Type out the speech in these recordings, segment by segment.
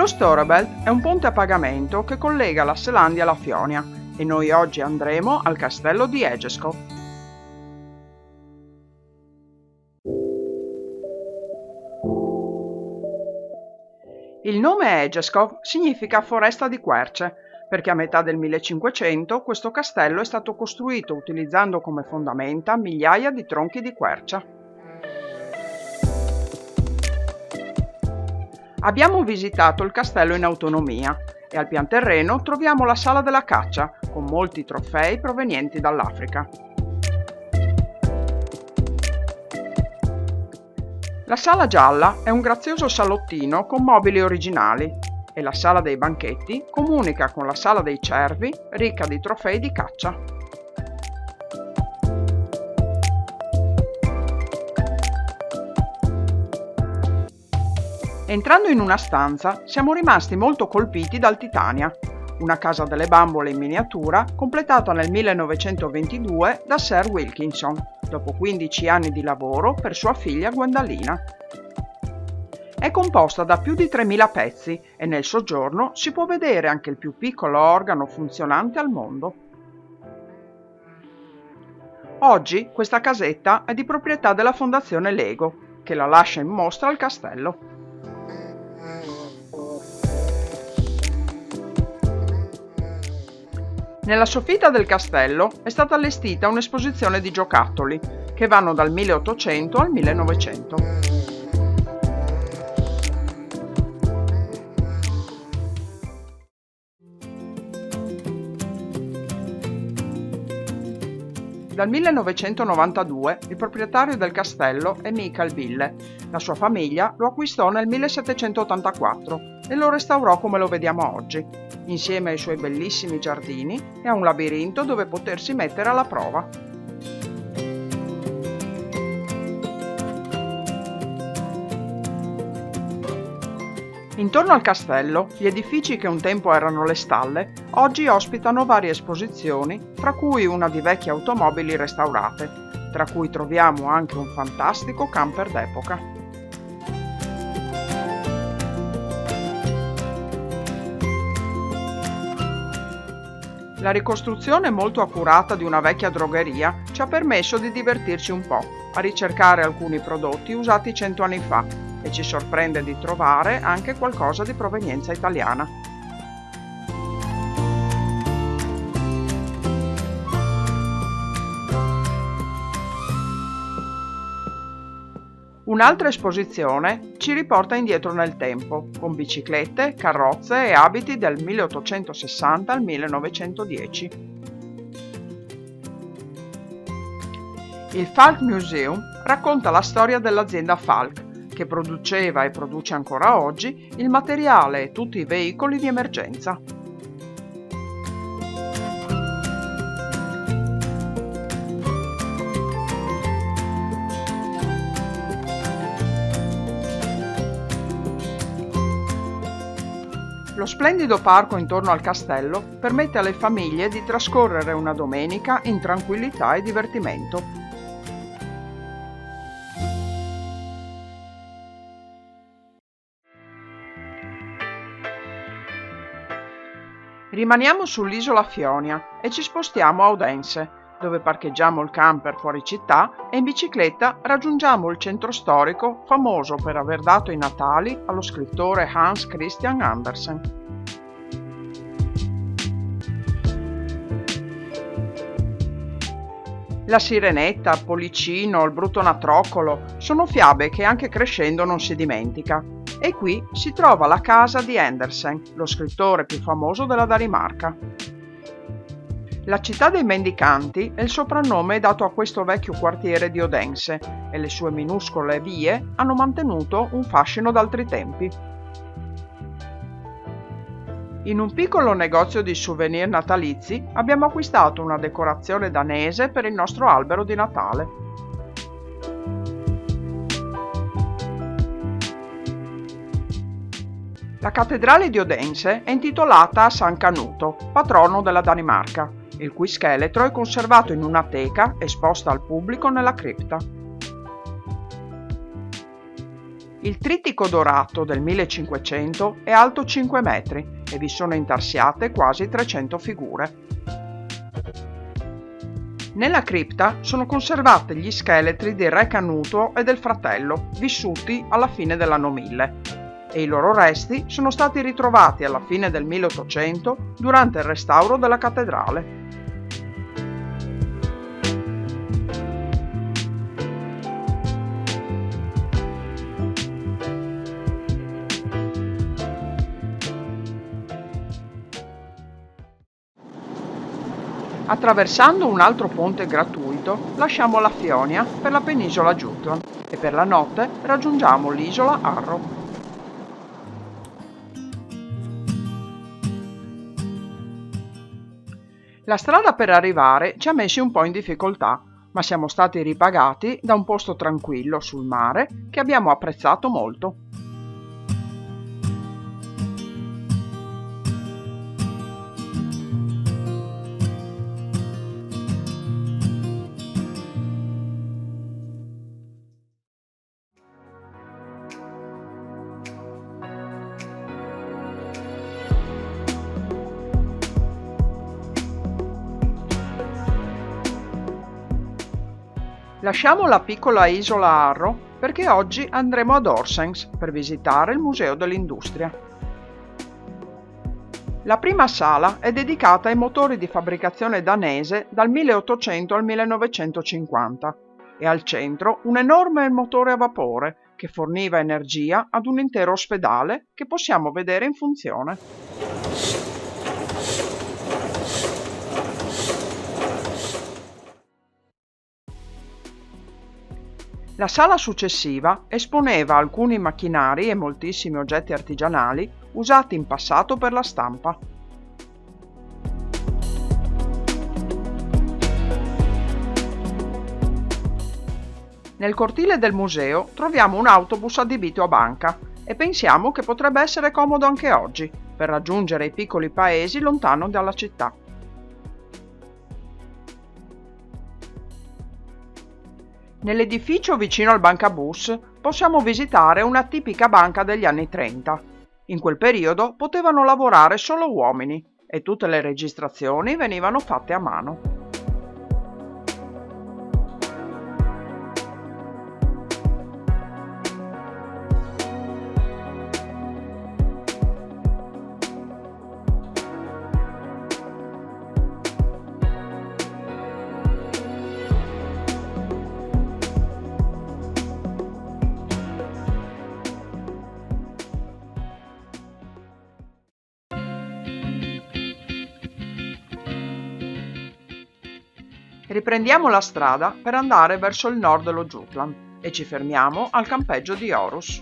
Lo Storebelt è un ponte a pagamento che collega la Selandia alla Fionia e noi oggi andremo al castello di Egeskov. Il nome Egeskov significa foresta di querce, perché a metà del 1500 questo castello è stato costruito utilizzando come fondamenta migliaia di tronchi di quercia. Abbiamo visitato il castello in autonomia e al pian terreno troviamo la sala della caccia con molti trofei provenienti dall'Africa. La sala gialla è un grazioso salottino con mobili originali e la sala dei banchetti comunica con la sala dei cervi ricca di trofei di caccia. Entrando in una stanza siamo rimasti molto colpiti dal Titania, una casa delle bambole in miniatura completata nel 1922 da Sir Wilkinson, dopo 15 anni di lavoro per sua figlia Gwendalina. È composta da più di 3.000 pezzi e nel soggiorno si può vedere anche il più piccolo organo funzionante al mondo. Oggi questa casetta è di proprietà della Fondazione Lego, che la lascia in mostra al castello. Nella soffitta del castello è stata allestita un'esposizione di giocattoli che vanno dal 1800 al 1900. Dal 1992 il proprietario del castello è Michael Ville. La sua famiglia lo acquistò nel 1784 e lo restaurò come lo vediamo oggi, insieme ai suoi bellissimi giardini e a un labirinto dove potersi mettere alla prova. Intorno al castello, gli edifici che un tempo erano le stalle, oggi ospitano varie esposizioni, tra cui una di vecchie automobili restaurate, tra cui troviamo anche un fantastico camper d'epoca. La ricostruzione molto accurata di una vecchia drogheria ci ha permesso di divertirci un po', a ricercare alcuni prodotti usati 100 anni fa e ci sorprende di trovare anche qualcosa di provenienza italiana. Un'altra esposizione ci riporta indietro nel tempo, con biciclette, carrozze e abiti del 1860 al 1910. Il Falk Museum racconta la storia dell'azienda Falk, che produceva e produce ancora oggi il materiale e tutti i veicoli di emergenza. Lo splendido parco intorno al castello permette alle famiglie di trascorrere una domenica in tranquillità e divertimento. Rimaniamo sull'isola Fionia e ci spostiamo a Odense, dove parcheggiamo il camper fuori città e in bicicletta raggiungiamo il centro storico famoso per aver dato i natali allo scrittore Hans Christian Andersen. La Sirenetta, Pollicino, il brutto Natroccolo sono fiabe che anche crescendo non si dimentica. E qui si trova la casa di Andersen, lo scrittore più famoso della Danimarca. La città dei mendicanti è il soprannome dato a questo vecchio quartiere di Odense e le sue minuscole vie hanno mantenuto un fascino d'altri tempi. In un piccolo negozio di souvenir natalizi abbiamo acquistato una decorazione danese per il nostro albero di Natale. La cattedrale di Odense è intitolata a San Canuto, patrono della Danimarca, il cui scheletro è conservato in una teca esposta al pubblico nella cripta. Il trittico dorato del 1500 è alto 5 metri e vi sono intarsiate quasi 300 figure. Nella cripta sono conservati gli scheletri di Re Canuto e del fratello, vissuti alla fine dell'anno 1000, e i loro resti sono stati ritrovati alla fine del 1800 durante il restauro della cattedrale. Attraversando un altro ponte gratuito, lasciamo la Fionia per la penisola Jutland e per la notte raggiungiamo l'isola Arrow. La strada per arrivare ci ha messi un po' in difficoltà, ma siamo stati ripagati da un posto tranquillo sul mare che abbiamo apprezzato molto. Lasciamo la piccola isola Arrow perché oggi andremo ad Horsens per visitare il Museo dell'Industria. La prima sala è dedicata ai motori di fabbricazione danese dal 1800 al 1950 e al centro un enorme motore a vapore che forniva energia ad un intero ospedale che possiamo vedere in funzione. La sala successiva esponeva alcuni macchinari e moltissimi oggetti artigianali usati in passato per la stampa. Nel cortile del museo troviamo un autobus adibito a banca e pensiamo che potrebbe essere comodo anche oggi per raggiungere i piccoli paesi lontano dalla città. Nell'edificio vicino al bancabus possiamo visitare una tipica banca degli anni 30. In quel periodo potevano lavorare solo uomini e tutte le registrazioni venivano fatte a mano. Riprendiamo la strada per andare verso il nord dello Jutland e ci fermiamo al campeggio di Horus.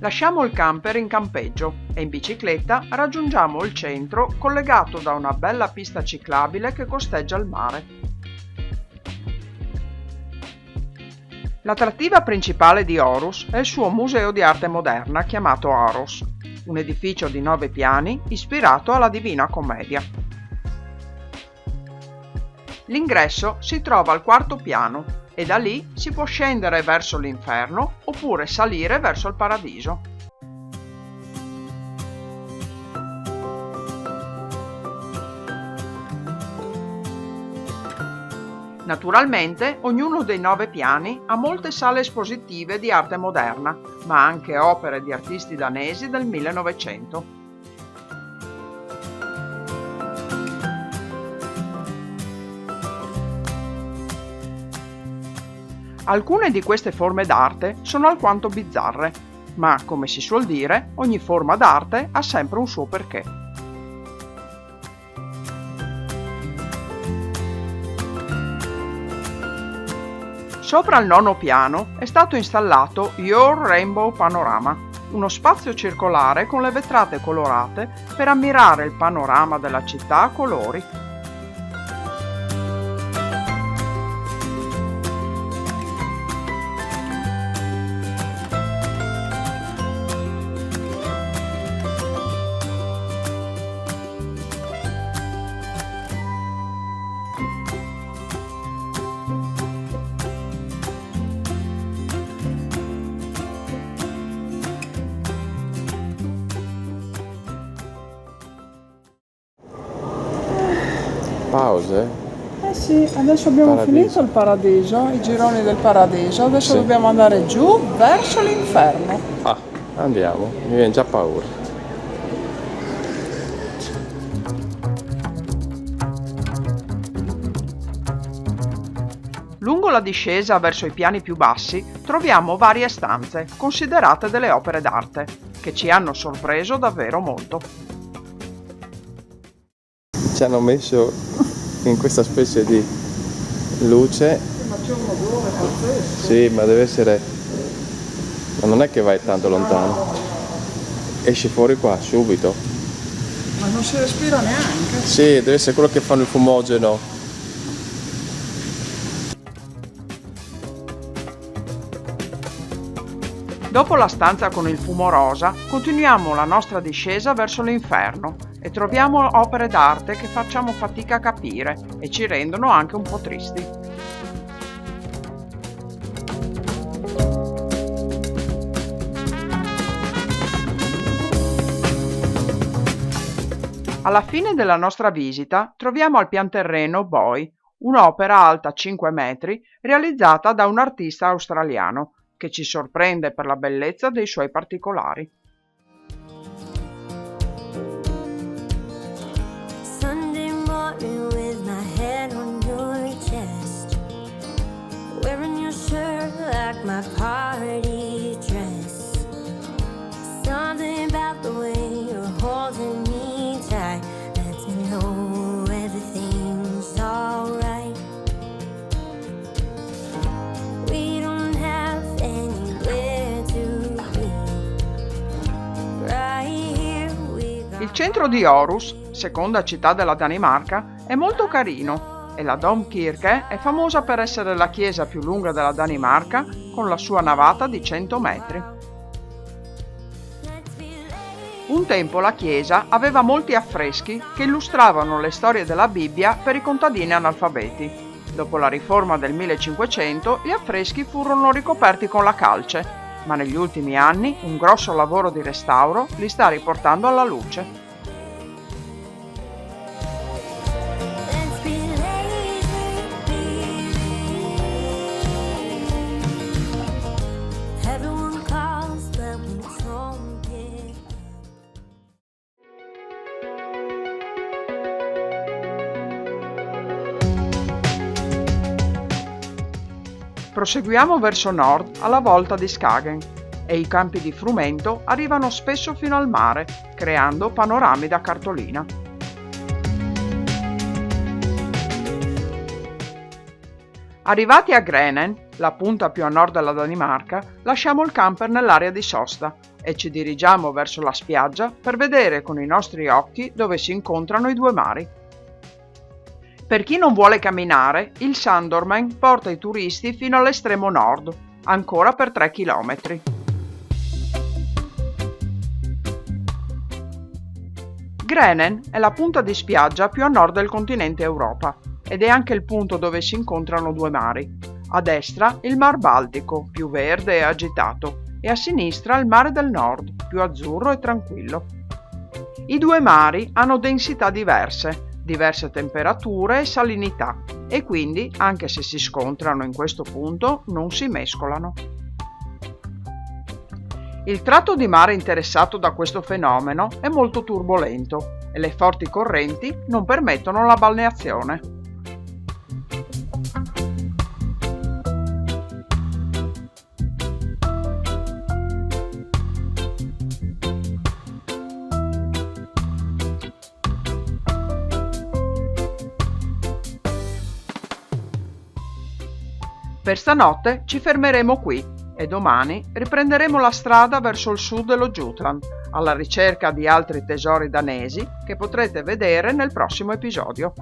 Lasciamo il camper in campeggio e in bicicletta raggiungiamo il centro collegato da una bella pista ciclabile che costeggia il mare. L'attrattiva principale di Horus è il suo museo di arte moderna chiamato Aros, un edificio di 9 piani ispirato alla Divina Commedia. L'ingresso si trova al 4º piano e da lì si può scendere verso l'inferno oppure salire verso il paradiso. Naturalmente, ognuno dei 9 piani ha molte sale espositive di arte moderna, ma anche opere di artisti danesi del 1900. Alcune di queste forme d'arte sono alquanto bizzarre, ma, come si suol dire, ogni forma d'arte ha sempre un suo perché. Sopra il 9º piano è stato installato Your Rainbow Panorama, uno spazio circolare con le vetrate colorate per ammirare il panorama della città a colori. pause? Eh sì, adesso abbiamo finito il paradiso, i gironi del paradiso, adesso dobbiamo andare giù verso l'inferno. Ah, andiamo, mi viene già paura. Lungo la discesa verso i piani più bassi troviamo varie stanze considerate delle opere d'arte, che ci hanno sorpreso davvero molto. Ci hanno messo in questa specie di luce. Ma c'è un odore pazzesco. Sì, ma deve essere... Ma non è che vai tanto lontano. Esci fuori qua, subito. Ma non si respira neanche. Sì, deve essere quello che fanno il fumogeno. Dopo la stanza con il fumo rosa, continuiamo la nostra discesa verso l'inferno e troviamo opere d'arte che facciamo fatica a capire e ci rendono anche un po' tristi. Alla fine della nostra visita troviamo al pian terreno Boy, un'opera alta 5 metri realizzata da un artista australiano che ci sorprende per la bellezza dei suoi particolari. Sunday morning with my head on your chest, wearing your shirt like my party dress. Something about the way you're holding me tight lets me know everything's alright. We don't have anywhere to be. Right here we got. Il centro di Aarhus, seconda città della Danimarca, è molto carino e la Domkirke è famosa per essere la chiesa più lunga della Danimarca con la sua navata di 100 metri. Un tempo la chiesa aveva molti affreschi che illustravano le storie della Bibbia per i contadini analfabeti. Dopo la riforma del 1500 gli affreschi furono ricoperti con la calce, ma negli ultimi anni un grosso lavoro di restauro li sta riportando alla luce. Let's be lazy, baby. Everyone calls, but we don't pick. Proseguiamo verso nord alla volta di Skagen e i campi di frumento arrivano spesso fino al mare, creando panorami da cartolina. Arrivati a Grenen, la punta più a nord della Danimarca, lasciamo il camper nell'area di sosta e ci dirigiamo verso la spiaggia per vedere con i nostri occhi dove si incontrano i due mari. Per chi non vuole camminare, il Sandormen porta i turisti fino all'estremo nord, ancora per 3 chilometri. Grenen è la punta di spiaggia più a nord del continente Europa ed è anche il punto dove si incontrano due mari. A destra il Mar Baltico, più verde e agitato, e a sinistra il Mare del Nord, più azzurro e tranquillo. I due mari hanno densità diverse temperature e salinità e quindi, anche se si scontrano in questo punto, non si mescolano. Il tratto di mare interessato da questo fenomeno è molto turbolento e le forti correnti non permettono la balneazione. Per stanotte ci fermeremo qui e domani riprenderemo la strada verso il sud dello Jutland, alla ricerca di altri tesori danesi che potrete vedere nel prossimo episodio.